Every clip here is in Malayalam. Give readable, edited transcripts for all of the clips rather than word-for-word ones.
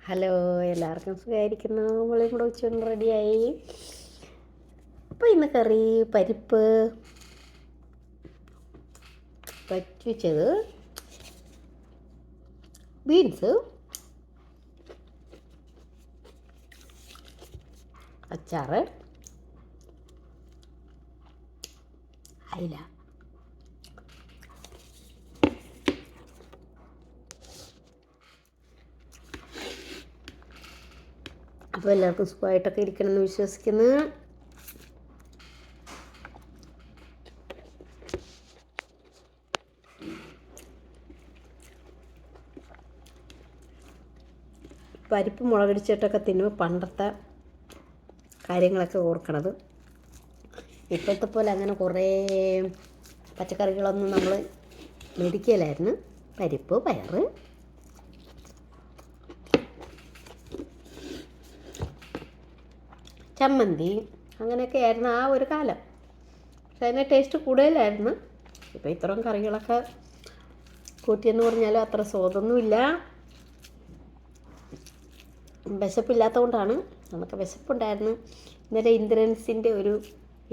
ഹലോ, എല്ലാവർക്കും സുഖമായിരിക്കുന്നു. നമ്മളും കൂടെ ഉച്ചയൊന്ന് റെഡിയായി. അപ്പോൾ ഇന്ന് കറി പരിപ്പ് വറ്റിച്ചത്, ബീൻസ്, അച്ചാറ്, അയില. അപ്പോൾ എല്ലാവർക്കും സുഖമായിട്ടൊക്കെ ഇരിക്കണമെന്ന് വിശ്വസിക്കുന്നു. പരിപ്പ് മുളകടിച്ചിട്ടൊക്കെ തിന്നുമ്പോൾ പണ്ടത്തെ കാര്യങ്ങളൊക്കെ ഓർക്കണത്. ഇപ്പോഴത്തെ പോലെ അങ്ങനെ കുറേ പച്ചക്കറികളൊന്നും നമ്മൾ മേടിക്കലായിരുന്നു. പരിപ്പ്, പയറ്, ചമ്മന്തി, അങ്ങനെയൊക്കെ ആയിരുന്നു ആ ഒരു കാലം. പക്ഷെ അതിന് ടേസ്റ്റ് കൂടുതലായിരുന്നു. ഇപ്പോൾ ഇത്രയും കറികളൊക്കെ കൂട്ടിയെന്ന് പറഞ്ഞാലും അത്ര സ്വാദൊന്നുമില്ല. വിശപ്പില്ലാത്തത് കൊണ്ടാണ്. നമുക്ക് വിശപ്പുണ്ടായിരുന്നു. ഇന്നലെ ഇന്ദ്രൻസിൻ്റെ ഒരു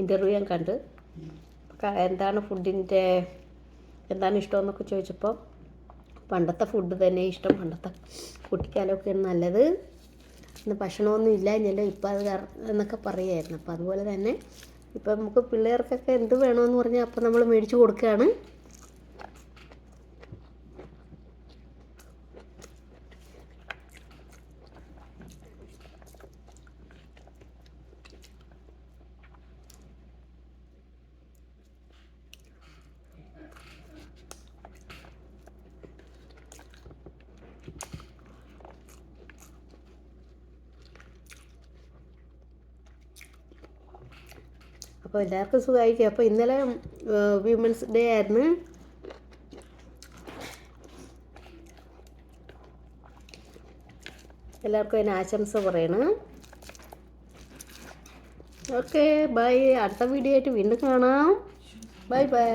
ഇൻ്റർവ്യൂ ഞാൻ കണ്ട്. എന്താണ് ഫുഡിൻ്റെ എന്താണ് ഇഷ്ടമെന്നൊക്കെ ചോദിച്ചപ്പോൾ പണ്ടത്തെ ഫുഡ് തന്നെ ഇഷ്ടം, പണ്ടത്തെ കുട്ടിക്കാലമൊക്കെയാണ് നല്ലത്, ഇന്ന് ഭക്ഷണമൊന്നും ഇല്ല ഇല്ലല്ലോ ഇപ്പം അത് എന്നൊക്കെ പറയുമായിരുന്നു. അപ്പോൾ അതുപോലെ തന്നെ ഇപ്പം നമുക്ക് പിള്ളേർക്കൊക്കെ എന്ത് വേണമെന്ന് പറഞ്ഞാൽ അപ്പം നമ്മൾ മേടിച്ച് കൊടുക്കുകയാണ്. അപ്പോൾ എല്ലാവർക്കും സുഖമായിരിക്കും. അപ്പോൾ ഇന്നലെ വിമൻസ് ഡേ ആയിരുന്നു. എല്ലാവർക്കും അതിന് ആശംസ പറയണം. Okay, by. അടുത്ത വീഡിയോ ആയിട്ട് വീണ്ടും കാണാം. Bye bye.